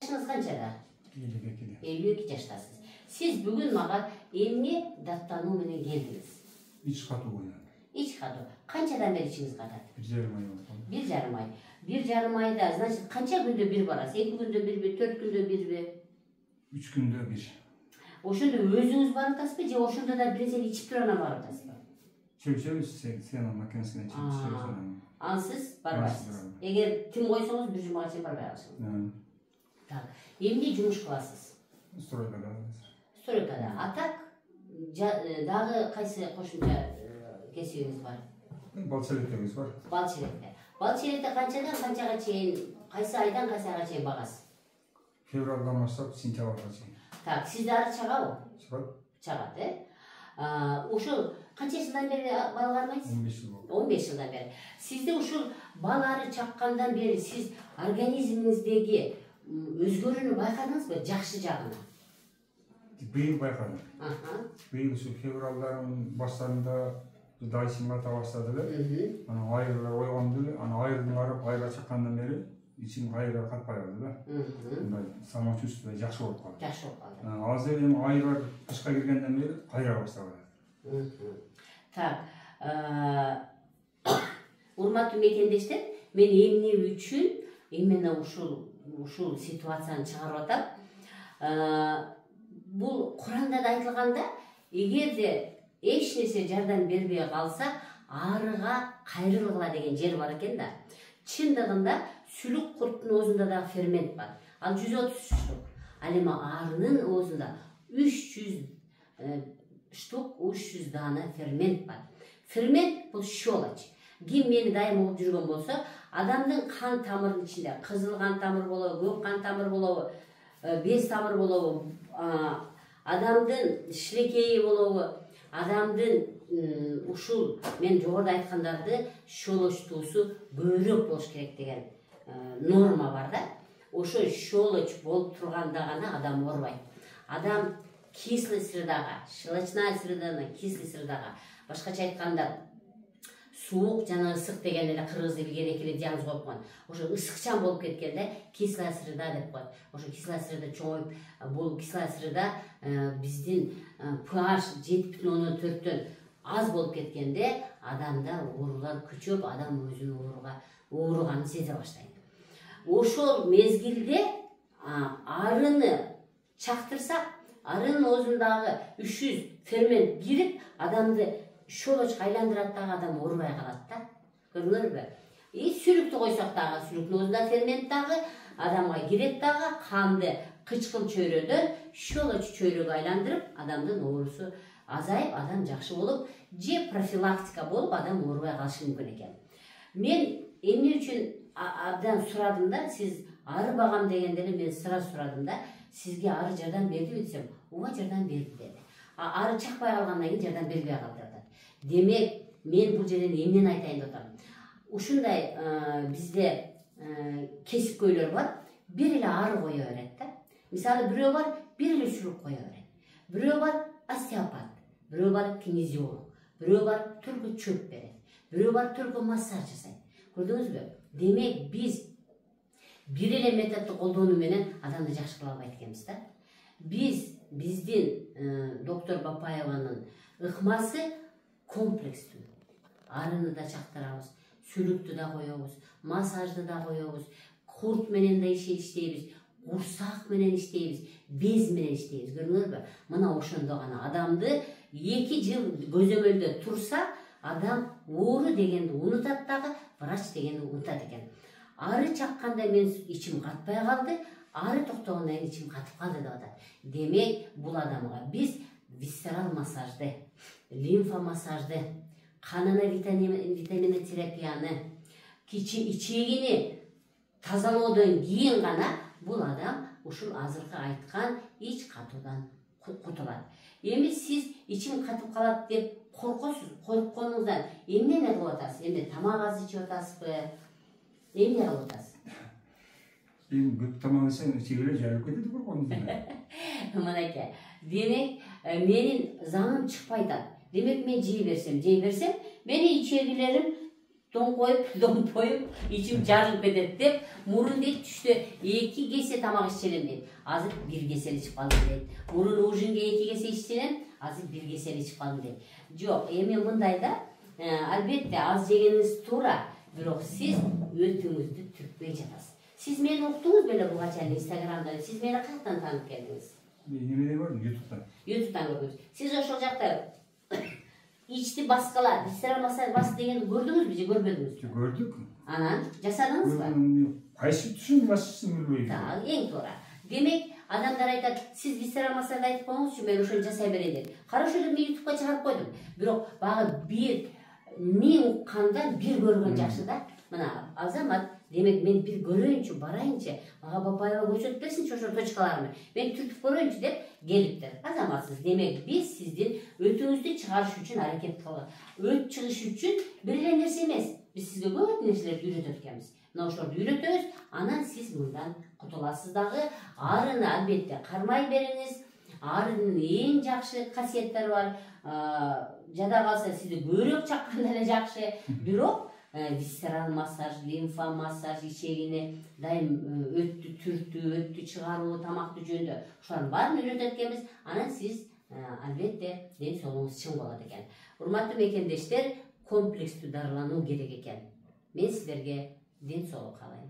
Yaşınız qanchada? 52'de. 52 жаштасыз. Сиз бүгүн мага эмне даттануу менен келдиңиз? İç katı koyuyor. İç катуу. Канчадан бери ичиңиз катат? 1,5 ay oldu. 1,5 ай. 1,5 айда, значит, канча күндө бир барасыз? 2 күндө бирби, 4 күндө бирби? 3 günde bir. Ошондо өзүңүз барып атасызбы же ошондо да биринчи ичип туруп анан барып атасызбы? Çölçeriz siyana makinesine çölçeriz. Ансыз барбайсыз. Эгер тим койсоңуз 1 жумага чейин барбай калышыңыз. Так. Эмне жумуш кыласыз? Стройкада. Стройкада. А так дагы кайсы кошумча кесибиңиз бар? Балчелектебиz var. Балчелекте. Балчелекте канчадан канчага чейин, кайсы айдан кайсы айга чейин багасыз? Fevraldan başlap sentyabrga чейин. Так, сизде ары чыгабы? Чыгат. Чыгат, ушул канча жылдан бери бал кармайсыз? 15 жыл болду. 15 жылдан бери. Сизде ушул бал ары чаккандан бери сиз организмиңиздеги өзгөрүүнү байкадыңызбы, жакшы жагын? Быйыл байкадым. Быйыл şu fevralların başlarında dayısım ata başladı эле. Ana ayırlar oygandı эле. Ana ayırдын барып айга чаккандан бери içim ayırga катпай калды да. Мындай самочувствие жакшы болуп калды. Жакшы болуп калды. Азыр эми айга кышка киргенден бери кайра баштаган. Так, урматтуу мекендештер, мен эмне үчүн именно ушул ситуацияны чыгарып атам. Бул Куранда да айтылганда, эгерде эч нерсе жардам бербей калса, арыга кайрылгыла деген жер бар экен да. Чындыгында сүлүк курттун оозунда да фермент бар. Ал 130 штук. Ал эми арынын оозунда 300 штук, 300 дана фермент бар. Фермент бул щелочь. Ким мени дайым угуп жүргөн болсо, адамдын кан тамырынын ичинде кызыл кан тамыр болобу, көк кан тамыр болобу, без тамыр болобу, адамдын шилекейи болобу, адамдын ушул мен жогоруда айткандарды щелочтуусу көбүрөөк болуш керек деген норма бар да. Ошо щелочь болуп турганда гана адам оорубайт. Адам кислый средага, щелочная средана, кислый средага, башкача айтканда суук жана ысык деген эле кыргыз илгери экиле диагноз коюп койгон. Ошо ысыкчан болуп кеткенде кислая среда деп коет. Ошо кислая среда чоңоюп, бул кислая среда биздин pH 7,4төн аз болуп кеткенде адамда оорулар күчөп, адам өзүн ооруганын сезе баштайт. Ошол мезгилде арыны чактырсак, арынын оозундагы 300 фермент кирип, адамды щелочка айландырат дагы, адам оорубай калат да. Көрдүңөрбү? Сүлүктү койсок дагы, сүлүктүн оозунда фермент дагы адамга кирет дагы, канды кычкыл чөйрөдөн щелочь чөйрөгө айландырып, адамдын оорусу азайып, адам жакшы болуп, же профилактика болуп, адам оорубай калышы мүмкүн экен. Мен эмне үчүн абдан сурадым да, сиз ары багам дегенде эле мен сразу сурадым да, сизге ары жардам бердиби десем, ооба жардам берди деди. Ары чакпай калгандан кийин жардам бербей калды. Демек, мен бул жерден эмнени айтайын деп атам. Ушундай бизде кесипкөйлөр бар, бир эле ары кое берет да. Мисалы бирөө бар, бир эле сүлүк кое берет. Бирөө бар остеопат, бирөө бар кинезиолог, бирөө бар только чөп берет, бирөө бар только массаж жасайт. Көрдүңүзбү? Демек, биз бир эле методду колдонуу менен адамды жакшы кыла албайт экенбиз да. Биздин доктор Бапаеванын ыкмасы комплекстүү. Арыны да чактырабыз, сүлүктү да коебуз, массажды да коебуз, курт менен да иштейбиз, курсак менен иштейбиз, без менен иштейбиз. Көрдүңүзбү? Мына ошондо гана адамды 2 жыл көзөмөлдө турса, адам оору дегенди унутат дагы, врач дегенди унутат экен. Ары чакканда мен ичим катпай калды, ары токтогондон кийин ичим катып калды деп атат. Демек, бул адамга биз висцерал массажды, лимфа массажды, канына витамин терапияны, ичегини тазалоодон кийин гана бул адам ушул азыркы айткан ич катуудан кутулат. Эми сиз ичим катып калат деп коркосуз, коркконуңуздан эмнени кылып атасыз? Эми тамак аз ичип атасызбы? Эмне кылып атасыз? Эми көп тамак жесең, ичип эле жарып кетет корконуңуздан. Мынакей. Демек, менин заңым чыкпай атат. Демек, мен жей берсем, мени ичегилерим домпоюп, ичим жарылып кетет деп, мурун дейт түштө 2 кесе тамак ичелем дейт. Азыр 1 кесе ичип калдым дейт. Мурун ужинге 2 кесе ичелем, азыр 1 кесе ичип калдым дейт. Жок, эми мындайда, албетте аз жегениңиз туура, бирок сиз өтүңүздү түртпөй жатасыз. Сиз мени уктуңуз беле буга чейин Инстаграмда, сиз мени каяктан таанып келдиңиз? Немеден көрдүм? YouTube'дан. YouTube'дан көрдүңүз. Сиз ошол жакта ичти баскалар, висцераль массаж бас дегенди көрдүңүзбү же көрбөдүңүзбү? Көрдүк. Анан жасадыңызбы? Кайсы түшүн басчысын билбейм. Так, эң туура. Демек, адамдар айтат, сиз висцераль массаж айтып коюңузчу, мен ошону жасай берейин деп. Карашо эле мен YouTube'га чыгарып койдум. Бирок багы 1000 уккандан 1 көргөн жакшы да. Мына Азамат, демек мен 1 көрөйүнчү, барайынчы, мага Бапаева көрсөтүп берсинчи ошо точкаларымды. Мен түртүп көрөйүнчү деп келиптир. Азаматсыз, демек биз сиздин өтүңүздү чыгарыш үчүн аракет кылып, өт чыгыш үчүн бир эле нерсе эмес. Биз сизге көп нерселерди үйрөтөт экенбиз. Мына ошолорду үйрөтөбүз, анан сиз мындан кутуласыз дагы. Арыны албетте кармай бериңиз. Арынын эң жакшы касиеттери бар. Жада калса сизди көйрөк чакканда эле жакшы. Бирок висцераль массаж, лимфа массаж, ичегине дайым өттү түртүү, өттү чыгаруу, тамакты жөндөө. Ошолордун баарын үйрөтөт экенбиз. Анан сиз албетте ден соолугуңуз чың болот экен. Урматтуу мекендештер, комплекстүү дарылануу керек экен. Мен силерге ден соолук каалайм.